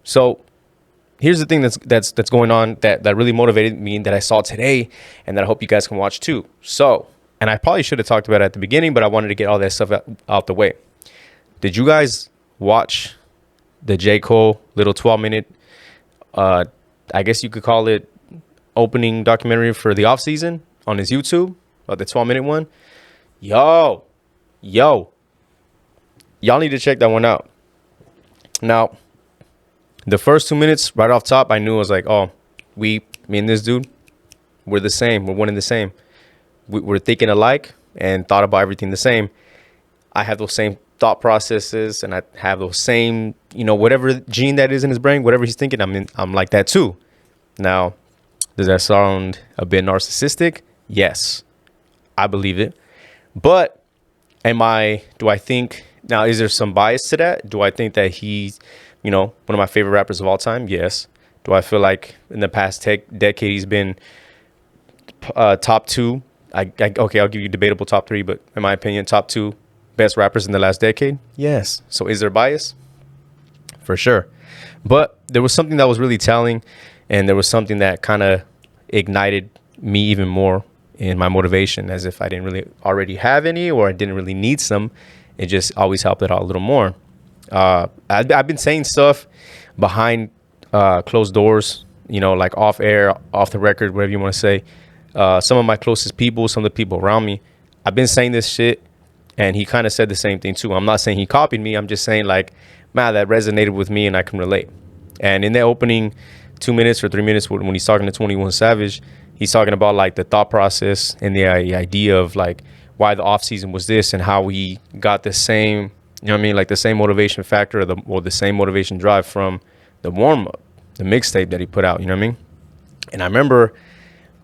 So here's the thing that's going on that really motivated me, that I saw today, and that I hope you guys can watch too. So, and I probably should have talked about it at the beginning, but I wanted to get all that stuff out the way. Did you guys watch the J. Cole little 12-minute, I guess you could call it, opening documentary for the off season on his YouTube, the 12-minute one? Yo, y'all need to check that one out. Now, the first 2 minutes, right off top, I knew I was like, oh, me and this dude, we're the same. We're one and the same. We're thinking alike and thought about everything the same. I have those same thought processes, and I have those same, whatever gene that is in his brain, whatever he's thinking, I'm like that too. Now, does that sound a bit narcissistic? Yes, I believe it. But do I think, now, is there some bias to that? Do I think that he's, one of my favorite rappers of all time? Yes. Do I feel like in the past decade he's been top two? Okay, I'll give you debatable top three, but in my opinion, top two best rappers in the last decade? Yes. So is there bias? For sure. But there was something that was really telling, and there was something that kind of ignited me even more in my motivation, as if I didn't really already have any, or I didn't really need some. It just always helped it out a little more. I've been saying stuff behind closed doors, like off air, off the record, whatever you want to say. Some of my closest people, some of the people around me, I've been saying this shit, and he kind of said the same thing too. I'm not saying he copied me. I'm just saying, like, man, that resonated with me and I can relate. And in the opening 2 minutes or 3 minutes, when he's talking to 21 Savage, he's talking about like the thought process and the idea of like why the off season was this, and how he got the same, like the same motivation factor, or the same motivation drive from the warm up, the mixtape that he put out. You know what I mean? And I remember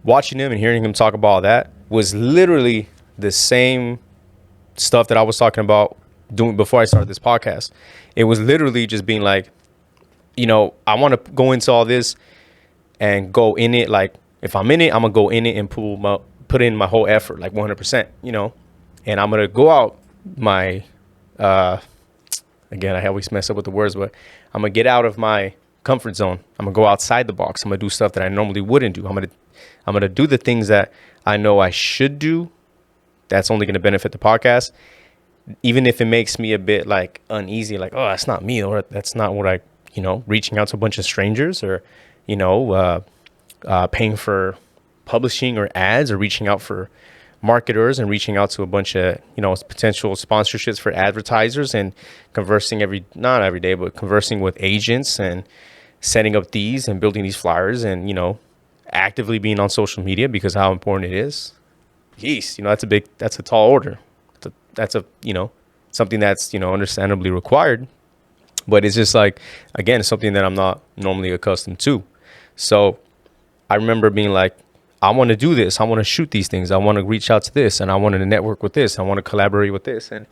watching him and hearing him talk about all that was literally the same stuff that I was talking about doing before I started this podcast. It was literally just being like, I want to go into all this and go in it. Like, if I'm in it, I'm gonna go in it and put in my whole effort, like 100%, and I'm gonna go out my, again, I always mess up with the words, but I'm gonna get out of my comfort zone. I'm gonna go outside the box. I'm gonna do stuff that I normally wouldn't do. I'm gonna do the things that I know I should do. That's only gonna benefit the podcast, even if it makes me a bit like uneasy, like, oh, that's not me, or that's not what I, reaching out to a bunch of strangers, or, paying for publishing or ads, or reaching out for marketers and reaching out to a bunch of, potential sponsorships for advertisers, and conversing not every day, but conversing with agents and setting up these and building these flyers, and, actively being on social media, because how important it is. Jeez, that's a tall order. That's something that's, understandably required, but it's just like, again, it's something that I'm not normally accustomed to. So I remember being like, I want to do this. I want to shoot these things. I want to reach out to this, and I want to network with this. I want to collaborate with this, and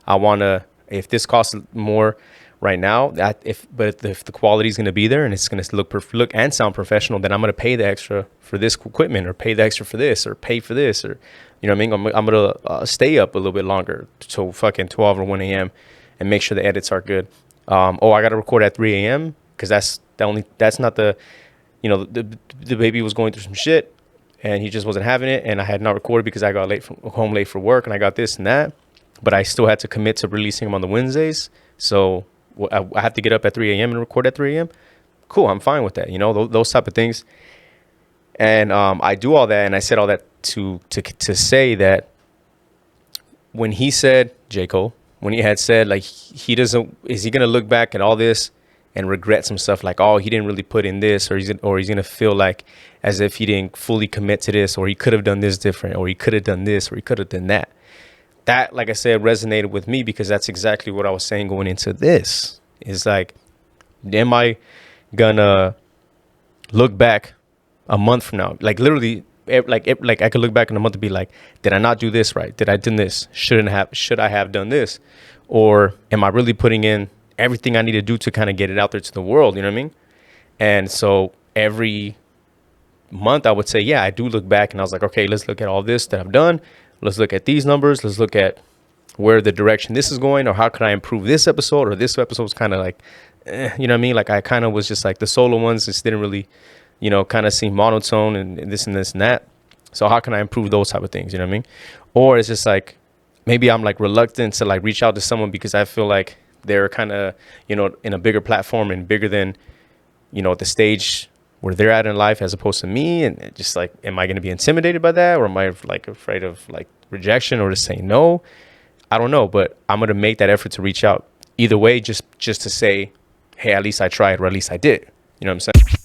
I want to, if this costs more right now, if the quality is going to be there and it's going to look and sound professional, then I'm going to pay the extra for this equipment, or pay the extra for this, or pay for this, or, you know what I mean? I'm going to stay up a little bit longer till fucking 12 or 1 a.m. and make sure the edits are good. I got to record at 3 a.m. because that's not the, the baby was going through some shit and he just wasn't having it. And I had not recorded because I got home late for work, and I got this and that, but I still had to commit to releasing them on the Wednesdays. So I have to get up at 3 a.m. and record at 3 a.m. Cool. I'm fine with that. Those type of things. And I do all that. And I said all that to say that when he said, J. Cole, when he had said, like, is he going to look back at all this and regret some stuff, like, oh, he didn't really put in this, or he's going to feel like as if he didn't fully commit to this, or he could have done this different, or he could have done this, or he could have done that. That, like I said, resonated with me, because that's exactly what I was saying going into this. Is like, am I gonna look back a month from now? Like, literally, like I could look back in a month and be like, did I not do this right? Did I do this? Should I have done this? Or am I really putting in everything I need to do to kind of get it out there to the world? You know what I mean? And so every month I would say, yeah, I do look back, and I was like, okay, let's look at all this that I've done. Let's look at these numbers. Let's look at where the direction this is going, or how can I improve this episode, or this episode is kind of like you know what I mean? Like I kind of was just like the solo ones just didn't really, you know, kind of seem monotone and this and this and that. So how can I improve those type of things? You know what I mean? Or it's just like maybe I'm like reluctant to like reach out to someone because I feel like they're kind of, you know, in a bigger platform and bigger than, you know, the stage where they're at in life as opposed to me. And just like, am I going to be intimidated by that? Or am I like afraid of like rejection or just saying no? I don't know, but I'm going to make that effort to reach out either way, just to say, hey, at least I tried, or at least I did. You know what I'm saying?